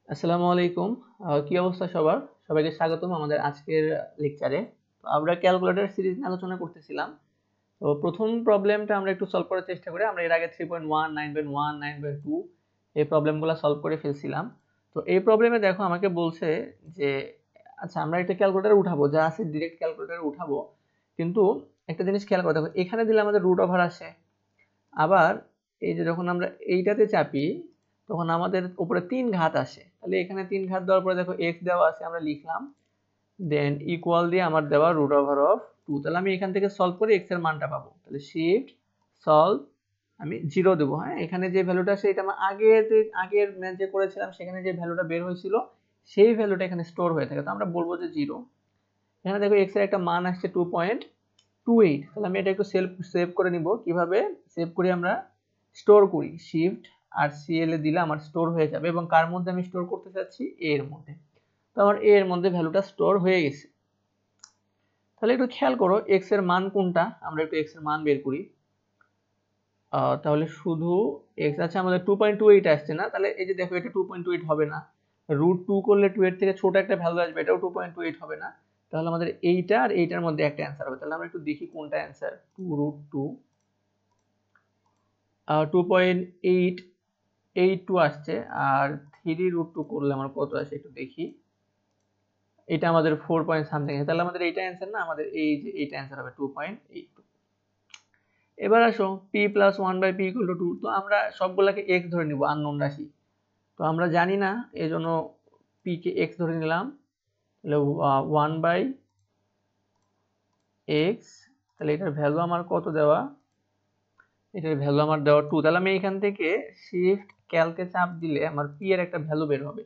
আসসালামু আলাইকুম। কি অবস্থা সবার? সবাইকে স্বাগতম আমাদের আজকের লেকচারে। আমরা ক্যালকুলেটর সিরিজ নিয়ে আলোচনা করতেছিলাম। তো প্রথম প্রবলেমটা আমরা একটু সলভ করার চেষ্টা করি। আমরা এর আগে 3.1, 9.1, 9.2 এই প্রবলেমগুলো সলভ করে ফেলছিলাম। তো এই প্রবলেমে দেখো আমাকে বলছে যে আচ্ছা আমরা একটা ক্যালকুলেটর উঠাবো, যা আছে ডিরেক্ট ক্যালকুলেটর উঠাবো, কিন্তু একটা জিনিস খেয়াল করে দেখো, এখানে দিলে আমাদের রুট ওভার আসে। আবার এই যে যখন আমরা এইটাতে চাপি তখন আমাদের উপরে 3 ঘাত আসে। তাহলে এখানে 3 ঘাত দেওয়ার পরে দেখো x দেওয়া আছে, আমরা লিখলাম, দেন ইকুয়াল দিয়ে আমার দেওয়া রুট ওভার অফ 2। তাহলে আমি এখান থেকে সলভ করে x এর মানটা পাবো। তাহলে শিফট সলভ, আমি 0 দেবো। হ্যাঁ, এখানে যে ভ্যালুটা আছে এটা আমার আগের ম্যাথ যে করেছিলাম সেখানে যে ভ্যালুটা বের হয়েছিল সেই ভ্যালুটা এখানে স্টোর হয়ে থাকে, তো আমরা বলবো যে 0। এখানে দেখো x এর একটা মান আসছে 2.28। তাহলে আমি এটা একটু সেভ করে নিব। কিভাবে সেভ করি? আমরা স্টোর করি, শিফট আর সিএল এ দিলে আমার স্টোর হয়ে যাবে। এবং কার মধ্যে আমি স্টোর করতে চাচ্ছি? এ এর মধ্যে। তো আমার এ এর মধ্যে ভ্যালুটা স্টোর হয়ে গেছে। তাহলে একটু খেয়াল করো এক্স এর মান কোনটা, আমরা একটু এক্স এর মান বের করি। তাহলে শুধু এক্স আছে আমাদের 2.28 আসছে না, তাহলে এই যে দেখো এটা 2.28 হবে না। √2 করলে 2 এর থেকে ছোট একটা ভ্যালু আসবে, এটাও 2.28 হবে না। তাহলে আমাদের এইটা আর এইটার মধ্যে একটা অ্যান্সার হবে। তাহলে আমরা একটু দেখি কোনটা অ্যান্সার। 2√2 2.882 আসছে, আর 3√2 করলে আমার কত আসে একটু দেখি। এটা আমাদের 4 পয়েন্ট সামথিং। তাহলে আমাদের এইটা অ্যান্সার না, আমাদের এই যে এইটা অ্যান্সার হবে 2.82। এবার আসো p plus 1/p equal to 2। তো আমরা সবগুলাকে x ধরে নিব, আননোন রাশি। তো আমরা জানি না, এই জন্য p কে x ধরে নিলাম। তাহলে 1/x, তাহলে এটার ভ্যালু আমার কত দেওয়া? এটার ভ্যালু আমার দেওয়া 2। তাহলে আমি এখান থেকে শিফট ক্যালকে চাপ দিলে আমার p এর একটা ভ্যালু বের হবে,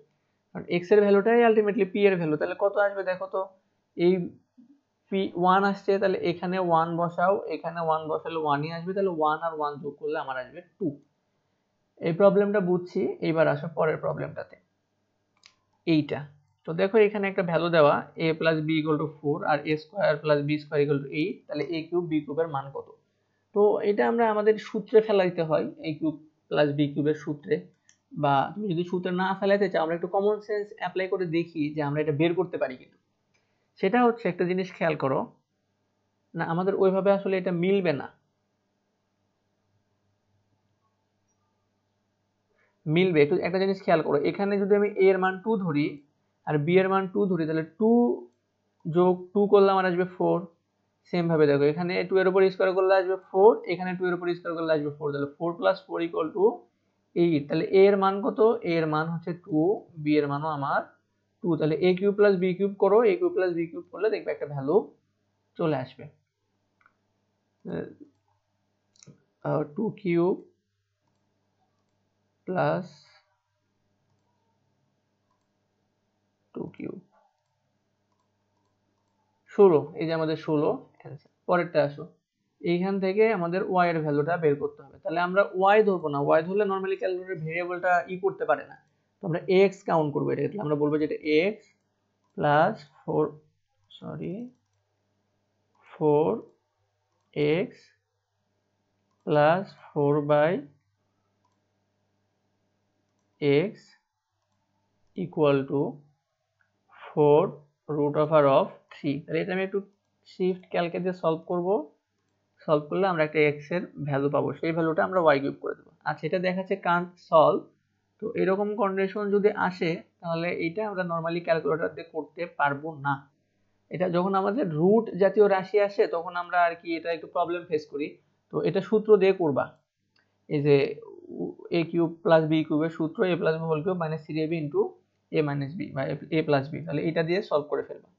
কারণ x এর ভ্যালুটাই আলটিমেটলি p এর ভ্যালু। তাহলে কত আসবে দেখো তো, এই p 1 আসছে, তাহলে এখানে 1 বসাও, এখানে 1 বসালে 1 ই আসবে। তাহলে 1 আর 1 যোগ করলে আমার আসবে 2। এই প্রবলেমটা বুঝছি। এইবার আসো পরের প্রবলেমটাতে, এইটা। তো দেখো এখানে একটা ভ্যালু দেওয়া a plus b equal to 4 আর a square plus b square equal to 8। তাহলে a কিউব b কিউবের মান কত? তো এটা আমরা আমাদের সূত্রে ফেলাইতে হয়, a কিউব প্লাস b কিউবের সূত্রে। বা তুমি যদি সূত্রে না ফেলাইতে চাও, আমরা একটু কমন সেন্স অ্যাপ্লাই করে দেখি যে আমরা এটা বের করতে পারি কিন্তু। সেটা হচ্ছে, একটা জিনিস খেয়াল করো, না আমাদের ওইভাবে আসলে এটা মিলবে না। মিলবে, একটু একটা জিনিস খেয়াল করো, এখানে যদি আমি a এর মান 2 ধরি আর b এর মান 2 ধরি, তাহলে 2 যোগ 2 করলে আমার আসবে 4। সেম ভাবে দেখো, এখানে 2 এর উপর স্কয়ার করলে আসবে 4, এখানে 2 এর উপর স্কয়ার করলে আসবে 4। তাহলে 4 প্লাস 4 ইকুয়াল টু 8। তাহলে a এর মান কত? a এর মান হচ্ছে 2, b এর মানও আমার 2। তাহলে a cube plus b cube করো, a cube plus b cube করলে দেখবে একটা ভ্যালু চলে আসবে। 2 কিউব প্লাস 2 কিউব 16। এই যে আমাদের 16 অ্যান্সার। পরেরটা আসো, এইখান থেকে আমাদের y এর ভ্যালুটা বের করতে হবে। তাহলে আমরা y ধরবো না, y ধরলে নরমালি ক্যালকুলেটর ভেরিয়েবলটা করতে পারে না। তো আমরা x কাউন্ট করবো এটা। তাহলে আমরা বলবো যে এটা x plus 4, sorry 4x plus 4/x equal to 4 root over of 3। তাহলে এটা আমি একটু শিফট ক্যালকে দিয়ে সলভ করবো। সলভ করলে আমরা একটা x এর ভ্যালু পাবো, সেই ভ্যালুটা আমরা y কিউব করে দেবো। আচ্ছা, এটা দেখাচ্ছে কান্ট সলভ। তো এরকম কন্ডিশন যদি আসে তাহলে এটা আমরা নরমালি ক্যালকুলেটর দিয়ে করতে পারবো না। এটা যখন আমাদের রুট জাতীয় রাশি আসে তখন আমরা আর কি এটা একটু প্রবলেম ফেস করি। তো এটা সূত্র দিয়ে করবা, এই যে a কিউব প্লাস b কিউবের সূত্র, a plus b whole cube minus 3ab into a minus b বা a প্লাস b। তাহলে এটা দিয়ে সলভ করে ফেলবা।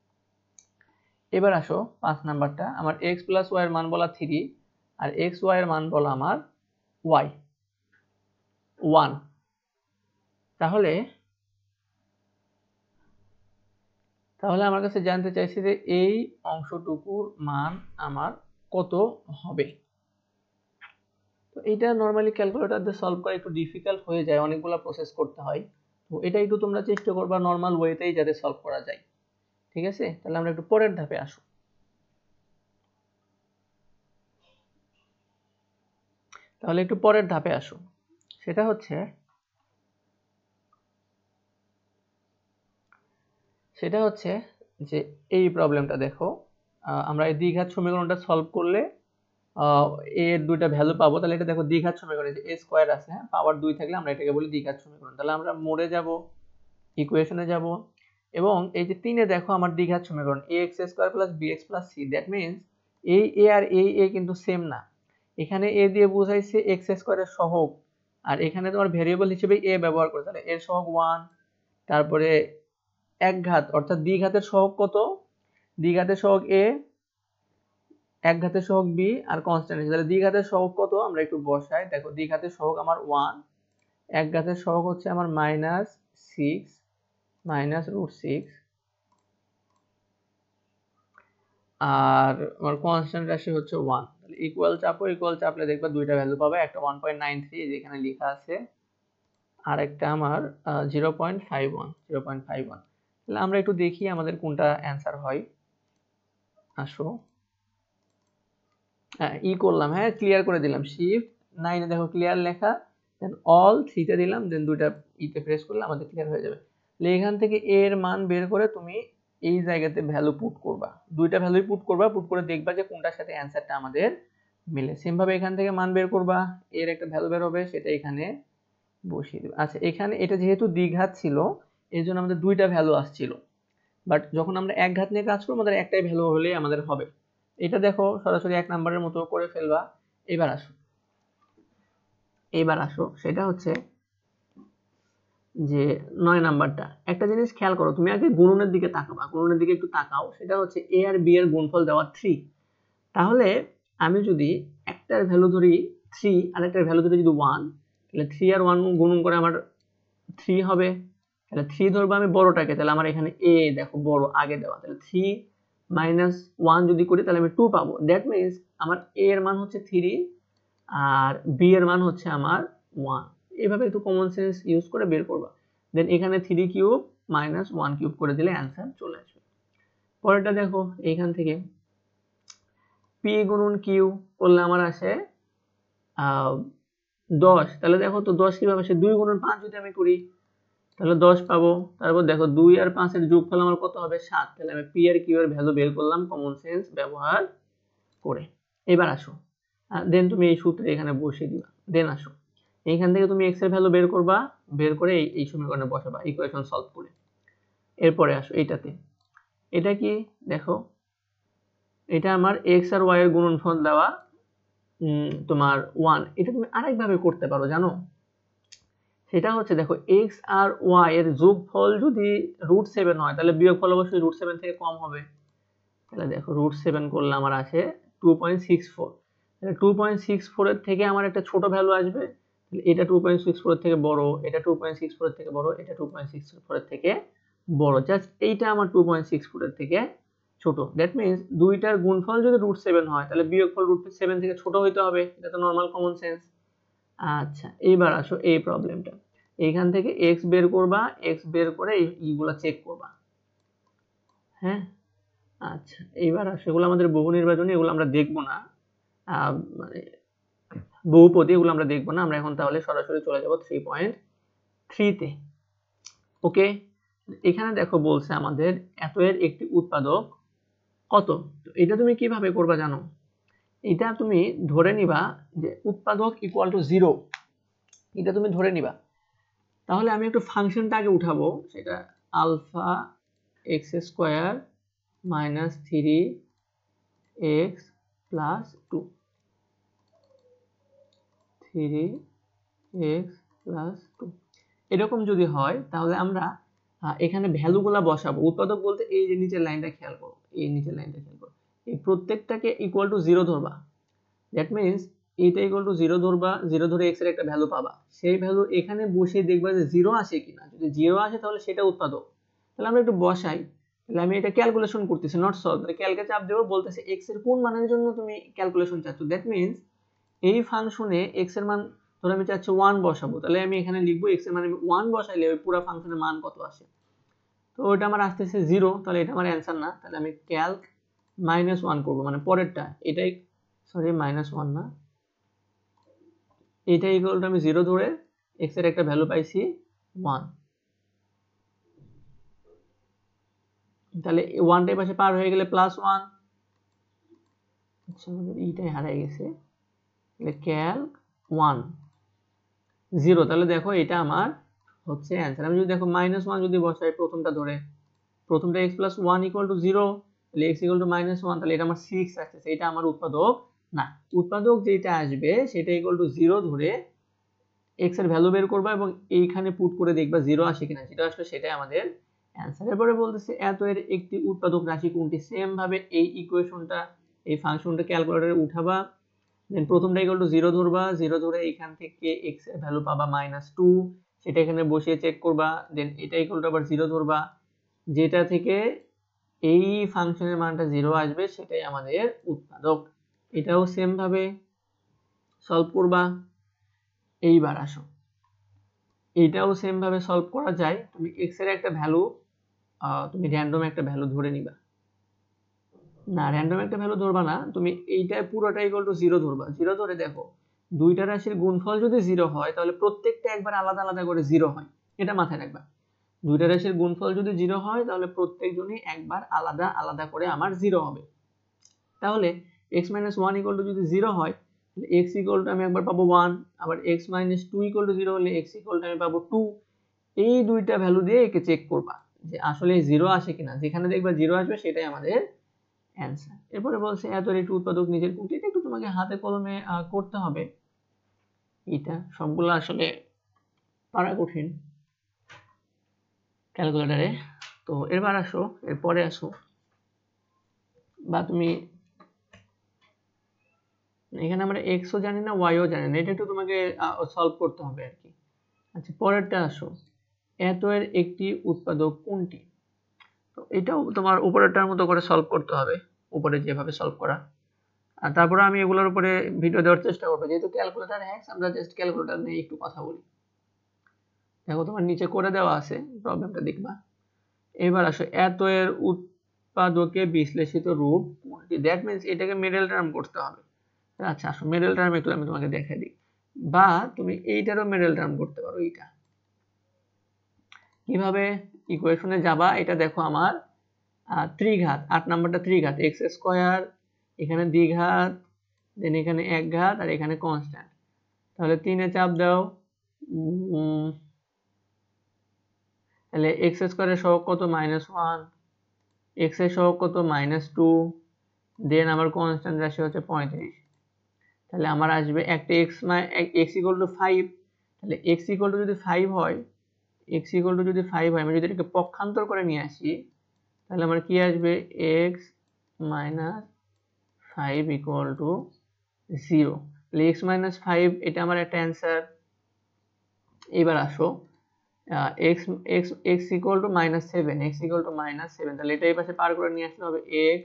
এবার আসো 5 নাম্বারটা, আমার x প্লাস y এর মান বলা 3 আর x y এর মান বলা আমার y 1। তাহলে তাহলে আমার কাছে জানতে চাইছে যে এই অংশটুকুর মান আমার কত হবে। তো এটা নরমালি ক্যালকুলেটর দিয়ে সলভ করা একটু ডিফিকাল্ট হয়ে যায়, অনেকগুলো প্রসেস করতে হয়। তো এটা একটু তোমরা চেষ্টা করবা নরমাল ওয়েতেই যাতে সলভ করা যায়। ঠিক আছে, তাহলে আমরা একটু পরের ধাপে আসো। তাহলে একটু পরের ধাপে আসো, সেটা হচ্ছে সেটা হচ্ছে যে এই প্রবলেমটা দেখো, আমরা এই দ্বিঘাত সমীকরণটা সলভ করলে এ এর দুইটা ভ্যালু পাবো। তাহলে এটা দেখো দ্বিঘাত সমীকরণ, যে এ স্কয়ার আছে, পাওয়ার 2 থাকলে আমরা এটাকে বলি দ্বিঘাত সমীকরণ। তাহলে আমরা মোডে যাব, ইকুয়েশনে যাব, এবং এই যে 3 এ দেখো আমার দ্বিঘাত সমীকরণ ax square plus bx plus c, that means এই a আর এই a কিন্তু সেম না। এখানে a দিয়ে বোঝাইছে x স্কয়ারের সহগ, আর এখানে তোমার ভেরিয়েবল হিসেবে a ব্যবহার করে, তাহলে এর সহগ 1, তারপরে এক ঘাত অর্থাৎ দ্বিঘাতের সহগ কত, দ্বিঘাতের সহগ a, এক ঘাতের সহগ b, আর কনস্ট্যান্ট আছে। তাহলে দ্বিঘাতের সহগ কত আমরা একটু বসাই, দেখো দ্বিঘাতের সহগ আমার 1, এক ঘাতের সহগ হচ্ছে আমার -6 -√6, আর আমার কনস্ট্যান্ট রাশি হচ্ছে 1। তাহলে ইকুয়াল চাপলে দেখবা দুইটা ভ্যালু পাবে, একটা 1.93 যেখানে লেখা আছে, আর একটা আমার 0.51। তাহলে আমরা একটু দেখি আমাদের কোনটা অ্যান্সার হয়। আসো, হ্যাঁ করলাম, হ্যাঁ ক্লিয়ার করে দিলাম, শিফট 9 এ দেখো ক্লিয়ার লেখা, দেন অল 3 তে দিলাম, দেন দুইটা প্রেস করলে আমাদের ক্লিয়ার হয়ে যাবে। তাহলে এখান থেকে a এর মান বের করে তুমি এই জায়গাতে ভ্যালু পুট করবা, দুইটা ভ্যালুই পুট করবা, পুট করে দেখবা যে কোনটার সাথে অ্যানসারটা আমাদের মিলে। সেম ভাবে এখান থেকে মান বের করবা, এর একটা ভ্যালু বের হবে, সেটা এখানে বসিয়ে দেবে। আচ্ছা, এখানে এটা যেহেতু দ্বিঘাত ছিল এর জন্য আমাদের দুইটা ভ্যালু আসছিল, বাট যখন আমরা এক ঘাত নিয়ে কাজ করবো আমাদের একটাই ভ্যালু হলেই আমাদের হবে। এটা দেখো সরাসরি 1 নাম্বারের মতো করে ফেলবা। এবার আসো, সেটা হচ্ছে যে 9 নাম্বারটা। একটা জিনিস খেয়াল করো, তুমি আগে গুণনের দিকে তাকাবা, গুণনের দিকে একটু তাকাও। সেটা হচ্ছে a আর b এর গুণফল দেওয়া 3। তাহলে আমি যদি একটার ভ্যালু ধরি 3 আর একটার ভ্যালু ধরি যদি 1, তাহলে 3 আর 1 গুণন করে আমার 3 হবে। তাহলে 3 ধরবো আমি বড়টাকে, তাহলে আমার এখানে a দেখো বড় আগে দেওয়া, তাহলে 3 - 1 যদি করি তাহলে আমি 2 পাবো। দ্যাট মিন্স আমার a এর মান হচ্ছে 3 আর b এর মান হচ্ছে আমার 1। এইভাবে একটু কমন সেন্স ইউজ করে বের করবা। দেন এখানে 3 কিউব -1 কিউব করে দিলে অ্যান্সার চলে আসবে। পরেরটা দেখো, এইখান থেকে p গুণন q করলে আমার আসে 10। তাহলে দেখো তো 10 কিভাবে আসে, 2 গুণন 5 যদি আমি করি তাহলে 10 পাবো। তারপর দেখো 2 আর 5 এর যোগফল আমার কত হবে 7। তাহলে আমি p আর q এর ভ্যালু বের করলাম কমন সেন্স ব্যবহার করে। এবার আসো, দেন তুমি এই সূত্রে এখানে বসিয়ে দিবা। দেন আসো, এইখান থেকে তুমি x এর ভ্যালু বের করবা, বের করে এই সমীকরণে বসাবা ইকুয়েশন সলভ করে। এরপরে আসো এইটাতে, এটা কি দেখো, এটা আমার x আর y এর গুণনফল দেওয়া তোমার 1। এটা তুমি আরেকভাবে করতে পারো জানো, সেটা হচ্ছে দেখো x আর y এর যোগফল যদি √7 হয় তাহলে বিয়োগফল অবশ্যই √7 থেকে কম হবে। তাহলে দেখো √7 করলে আমার আসে 2.64। তাহলে 2.64 এর থেকে আমার একটা ছোট ভ্যালু আসবে, তাহলে এটা 2.64 এর থেকে বড়, এটা 2.64 এর থেকে বড়, এটা 2.64 এর থেকে বড়, জাস্ট এইটা আমার 2.64 এর থেকে ছোট। দ্যাট মিন্স দুইটার গুণফল যদি √7 হয় তাহলে বিয়োগফল √7 থেকে ছোট হইতে হবে, এটা তো নরমাল কমন সেন্স। আচ্ছা, এইবার আসো এই প্রবলেমটা, এইখান থেকে x বের করবা, x বের করে এইগুলা চেক করবা। হ্যাঁ, আচ্ছা এইবার আসো, এগুলো আমাদের বহু নির্বাচনী, এগুলো আমরা দেখবো না, মানে বহুপদী এগুলো আমরা দেখবো না। আমরা এখন তাহলে সরাসরি চলে যাব 3.3 তে। ওকে, এখানে দেখো বলছে আমাদের এত এর একটি উৎপাদক কত। তো এটা তুমি কিভাবে করবা জানো, এটা তুমি ধরে নিবা যে উৎপাদক ইকুয়াল টু 0, এটা তুমি ধরে নিবা। তাহলে আমি একটু ফাংশনটা আগে উঠাবো, সেটা alpha x square minus 3x plus 2, 3x plus 2 এরকম যদি হয় তাহলে আমরা এখানে ভ্যালুগুলা বসাবো। উৎপাদক বলতে এই যে নিচের লাইনটা খেয়াল করো, এই নিচের লাইনটা খেয়াল করো, এই প্রত্যেকটাকে ইকুয়াল টু 0 ধরবা। দ্যাট মিন্স এটা ইকুয়াল টু 0 ধরবা, 0 ধরে x এর একটা ভ্যালু পাবা, সেই ভ্যালু এখানে বসিয়ে দেখবা যে 0 আসে কিনা। যদি 0 আসে তাহলে সেটা উৎপাদক। তাহলে আমরা একটু বসাই, তাহলে আমি এটা ক্যালকুলেশন করতেছি, নট সলভ। তাহলে ক্যালকে চাপ দেবো, বলতেছে x এর কোন মানের জন্য তুমি ক্যালকুলেশন চাচ্ছ। দ্যাট মিন্স এই ফাংশনে x এর মান ধরে আমি চাচ্ছি 1 বসাবো, তাহলে আমি এখানে লিখবো x এর মান 1 বসাইলে ওই পুরো ফাংশনের মান কত আসে। তো ওটা আমার আসতেছে 0, তাহলে এটা আমার অ্যান্সার না। তাহলে আমি ক্যালক -1 করবো, মানে পরেরটা, এটাই সরি -1 না, এটা ইকুয়াল টু আমি 0 ধরে x এর একটা ভ্যালু পাইছি 1। তাহলে 1টা পাশে পার হয়ে গেলে +1। আচ্ছা আমাদের এইটাই হারিয়ে গেছে, তাহলে ক্যালক 1 0। তাহলে দেখো এটা আমার হচ্ছে অ্যান্সার। আমি যদি দেখো -1 যদি বসাই প্রথমটা ধরে, প্রথমটা x + 1 = 0, তাহলে x = -1, তাহলে এটা আমার 6 আসছে, এটা আমার উৎপাদক না। উৎপাদক যেটা আসবে সেটা = 0 ধরে x এর ভ্যালু বের করবা এবং এইখানে পুট করে দেখবা 0 আসে কিনা, যেটা আসলে সেটাই আমাদের অ্যান্সার। এরপরে বলতেছে এত এর একটি উৎপাদক রাশি কোনটি। সেম ভাবে এই ইকুয়েশনটা, এই ফাংশনটা ক্যালকুলেটরে উঠাবা, দেন প্রথমটা = 0 ধরবা, 0 ধরে এখান থেকে x এর ভ্যালু পাবা -2, সেটা এখানে বসিয়ে চেক করবা, দেন এটা আবার 0 ধরবা, যেটা থেকে এই ফাংশনের মানটা 0 আসবে সেটাই আমাদের উৎপাদক। এটাও সেম ভাবে সলভ করবা। এইবার আসো, এটাও সেম ভাবে সলভ করা যায়। তুমি x এর একটা ভ্যালু, তুমি র্যান্ডম একটা ভ্যালু ধরে নিবা, না র্যান্ডম একটা ভ্যালু ধরবা না, তুমি এইটা পুরোটা =0 ধরবা। 0 ধরে দেখো দুইটা রাশির গুণফল যদি 0 হয় তাহলে প্রত্যেকটা একবার আলাদা আলাদা করে 0 হয়, এটা মাথায় রাখবা। দুইটা রাশির গুণফল যদি 0 হয় তাহলে প্রত্যেকজনই একবার আলাদা আলাদা করে আমার 0 হবে। তাহলে x - 1 = যদি 0 হয় তাহলে x = আমি একবার পাবো 1, আবার x - 2 = 0 হলে x = আমি পাবো 2। এই দুইটা ভ্যালু দিয়ে একে চেক করবা যে আসলে 0 আসে কিনা, যেখানে দেখবা 0 আসবে সেটাই আমাদের অ্যান্সার। এরপরে বলছে এত একটি উৎপাদক নিচের কোনটি। এটা একটু তোমাকে হাতে কলমে করতে হবে, এটা সবগুলো আসলে পারা কঠিন ক্যালকুলেটরে। তো এবার আসো, এরপরে আসো, বা তুমি এখানে আমরা x ও জানি না y ও জানি না, এটা একটু তোমাকে সলভ করতে হবে আর কি। আচ্ছা পরেরটা আসো, এত এর একটি উৎপাদক কোনটি। তো এটাও তোমার উপরেরটার মতো করে সলভ করতে হবে, উপরে যেভাবে সলভ করা। আর তারপরে আমি এগুলোর উপরে ভিডিও দেওয়ার চেষ্টা করবো, যেহেতু ক্যালকুলেটর হ্যাক্স আমরা জাস্ট ক্যালকুলেটর নিয়ে একটু কথা বলি। দেখো তোমার নিচে করে দেওয়া আছে, প্রবলেমটা দেখবা। এবার আসো, এত এর উৎপাদকে বিশ্লেষিত রূপ কোনটি। দ্যাট মিন্স এটাকে মিডল টার্ম করতে হবে। আচ্ছা আসো মিডল টার্ম একটু আমি তোমাকে দেখাই দিই, বা তুমি এইটারও মিডল টার্ম করতে পারো। এইটা কিভাবে ইকুয়েশনে যাবা, এটা দেখো আমার ত্রিঘাত, 8 নাম্বারটা ত্রিঘাত, x², এখানে দ্বিঘাত, দেন এখানে এক ঘাত, আর এখানে কনস্ট্যান্ট। তাহলে 3 এ চাপ দাও, তাহলে x² এর সহগ কত -1, x এর সহগ কত -2, দেন আমার কনস্ট্যান্ট রাশি হচ্ছে 35। তাহলে আমার আসবে একটা x = 5, তাহলে x = যদি 5 হয়, x = যদি 5 হয়, আমি যদি এটাকে পক্ষান্তর করে নিয়ে আসি তাহলে আমার কি আসবে, x - 5 = 0। তাহলে x - 5 এটা আমার একটা অ্যান্সার। এবার আসো x = -7, x = -7, তাহলে এটা এই পাশে পার করে নিয়ে আসতে হবে, x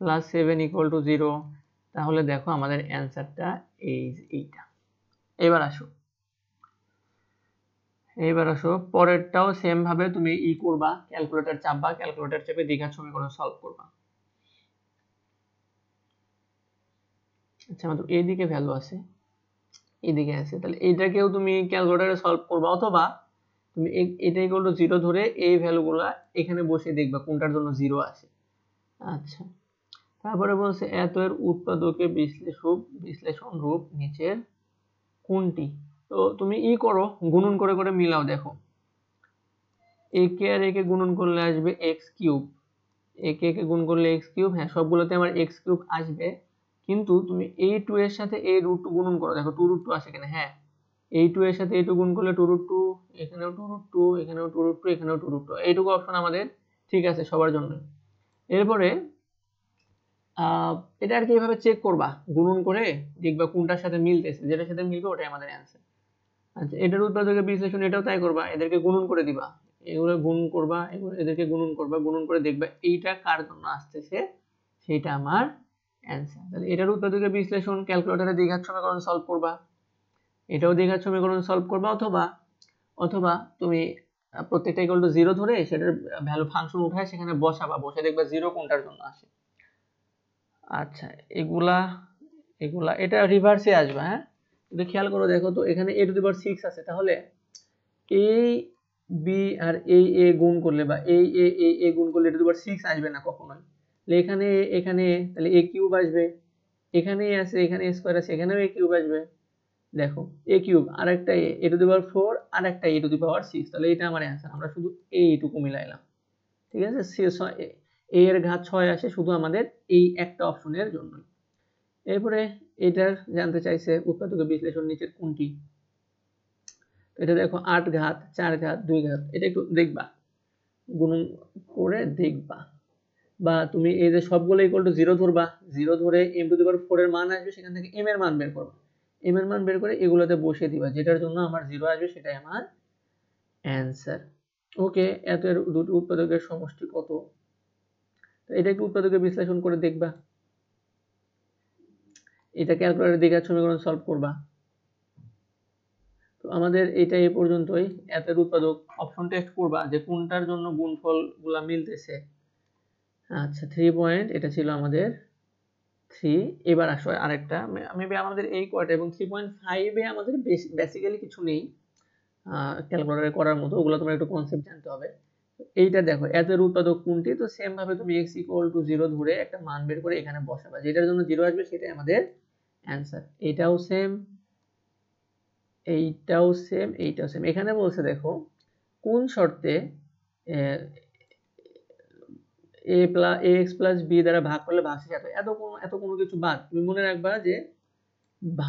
+ 7 = 0। তাহলে দেখো আমাদের অ্যান্সারটা এইটা। এবার আসো পরেরটাও সেম ভাবে তুমি করবা, ক্যালকুলেটর চাপবা, ক্যালকুলেটর চেপে দ্বিঘাত সমীকরণ সলভ করবা। আচ্ছা আমাদের এইদিকে ভ্যালু আছে, এইদিকে আছে, তাহলে এইটাকেও তুমি ক্যালকুলেটরে সলভ করবা, অথবা তুমি এটা = 0 ধরে এই ভ্যালুগুলা এখানে বসিয়ে দেখবা কোনটার জন্য 0 আসে। আচ্ছা তারপরে বলছে এত এর উৎপাদকে বিশ্লেষণ রূপ নিচের কোনটি। তো তুমি করো, গুণন করে করে মিলাও, দেখো একে আর একে গুণন করলে আসবে x3, একে গুণ করলে x3, হ্যাঁ সবগুলোতে আমার x3 আসবে, কিন্তু তুমি এই 2 এর সাথে এই √2 গুণন করো, দেখো 2√2 আসে কিনা। হ্যাঁ এই 2 এর সাথে এই 2 গুণ করলে 2√2, এখানেও 2√2, এখানেও 2√2, এখানেও 2√2, এইটুকু অপশন আমাদের ঠিক আছে সবার জন্য। এরপরে এটা আর কি এইভাবে চেক করবা, গুণন করে দেখবা কোনটার সাথে মিলতেছে, যেটার সাথে মিলবে ওটাই আমাদের অ্যান্সার। আচ্ছা এটার উৎপাদকের বিশ্লেষণ এটাও তাই করবা, এদেরকে গুণন করে দিবা, এগুলো গুণ করবা, এদেরকে গুণন করবা, গুণন করে দেখবা এইটা কার জন্য আসতেছে সেটা আমার অ্যান্সার। তাহলে এটার উৎপাদকের বিশ্লেষণ ক্যালকুলেটরে দ্বিঘাত সমীকরণ সলভ করবা, এটাও দ্বিঘাত সমীকরণ সলভ করবা, অথবা তুমি প্রত্যেকটা = 0 ধরে সেটার ভ্যালু ফাংশন উঠায় সেখানে বসাবা, বসে দেখবা 0 কোনটার জন্য আসে। আচ্ছা এগুলা এটা রিভার্সে আসবে। হ্যাঁ এটা খেয়াল করো, দেখো তো এখানে a⁶ আছে, তাহলে এই বি আর এই এ গুণ করলে বা এই এ গুণ করলে এটা দুবার 6 আসবে না কখনোই। তাহলে এখানে তাহলে এ কিউব আসবে, এখানে আছে, এখানে স্কয়ার আছে, এখানেও এ কিউব আসবে। দেখো এ কিউব আর একটা এ টু দি পাওয়ার 4 আর একটা এ টু দি পাওয়ার 6, তাহলে এটা আমার অ্যান্সার। আমরা শুধু এইটুকু মিলাইলাম, ঠিক আছে। এ এর ঘাত 6 আসে শুধু আমাদের এই একটা অপশনের জন্য। এরপরে এটার জানতে চাইছে উৎপাদকের বিশ্লেষণ নিচের কোনটি। এটা দেখো 8 ঘাত 4 ঘাত 2 ঘাত, এটা একটু দেখবা, গুণন করে দেখবা, বা তুমি এই যে সবগুলো ইকুয়াল টু 0 ধরবা, 0 ধরে m টু দি পাওয়ার 4 এর মান আসবে, সেখান থেকে m এর মান বের করবা, m এর মান বের করে এগুলোতে বসিয়ে দিবা, যেটার জন্য আমার 0 আসবে সেটাই আমার অ্যান্সার। ওকে, এত এর দুটো উৎপাদকের সমষ্টি কত, তো এটা একটু উৎপাদকের বিশ্লেষণ করে দেখবা, এটা ক্যালকুলেটর দেখে সমীকরণ সলভ করবা। তো আমাদের এটা এই পর্যন্তই। এত এর উৎপাদক অপশন টেস্ট করবা যে কোনটার জন্য গুণফলগুলা মিলতেছে। আচ্ছা 3 পয়েন্ট, এটা ছিল আমাদের 3। এবার আসো আরেকটা, মেবি আমাদের এই কয়টা এবং 3.5 এ আমাদের বেসিক্যালি কিছু নেই ক্যালকুলেটরে করার মতো, ওগুলো তোমার একটু কনসেপ্ট জানতে হবে। এইটা দেখো এত এর উৎপাদক কোনটি, তো সেম ভাবে তুমি x ইকুয়াল টু 0 ধরে একটা মান বের করে এখানে বসাবা, যেটার জন্য 0 আসবে সেটাই আমাদের অ্যান্সার। এইটাও সেম, এইটাও সেম, এইটাও সেম। এখানে বলছে দেখো কোন শর্তে ax প্লাস b দ্বারা ভাগ করলে ভাগশেষ এত কোনো কিছু বাদ। তুমি মনে রাখবা যে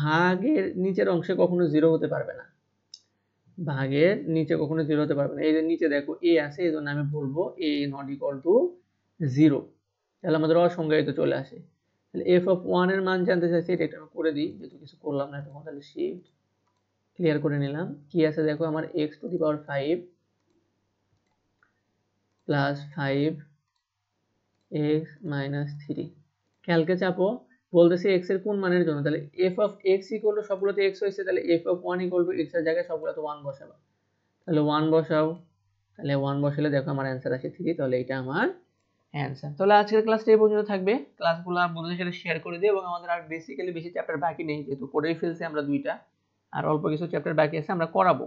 ভাগের নিচের অংশে কখনো 0 হতে পারবে না, ভাগের নিচে কখনো 0 হতে পারবে না। এই যে নিচে দেখো a আছে, এই জন্য আমি বলবো a নট ইকুয়াল টু 0, তাহলে আমাদের অসংজ্ঞায়িত চলে আসে। তাহলে f অফ 1 এর মান জানতে চাইছি, এটা আমি করে দিই, যেহেতু কিছু করলাম না তখন, তাহলে শিফট ক্লিয়ার করে নিলাম। কি আছে দেখো, আমার x to the power 5 plus 5 x minus 3, ক্যালকে চাপো, বলতেছি x এর কোন মানের জন্য, তাহলে f of x equal to সবগুলোতে x হয়েছে, তাহলে f of 1 equal to x এর জায়গায় সবগুলোতে 1 বসাবো, তাহলে 1 বসাও, তাহলে 1 বসালে দেখো আমার অ্যান্সার আসে 3, তাহলে এটা আমার অ্যান্সার। তাহলে আজকের ক্লাসটা এই পর্যন্ত থাকবে, ক্লাসগুলো বন্ধুদের সাথে শেয়ার করে দিও, এবং আমাদের আর বেসিক্যালি বেশি চ্যাপ্টার বাকি নেই, যেহেতু করেই ফেলছি আমরা 2টা, আর অল্প কিছু চ্যাপ্টার বাকি আছে, আমরা করাবো,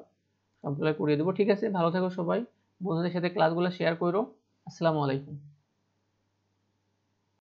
সবগুলো করিয়ে দেবো। ঠিক আছে, ভালো থাকো সবাই, বন্ধুদের সাথে ক্লাসগুলো শেয়ার করো। আসসালামু আলাইকুম।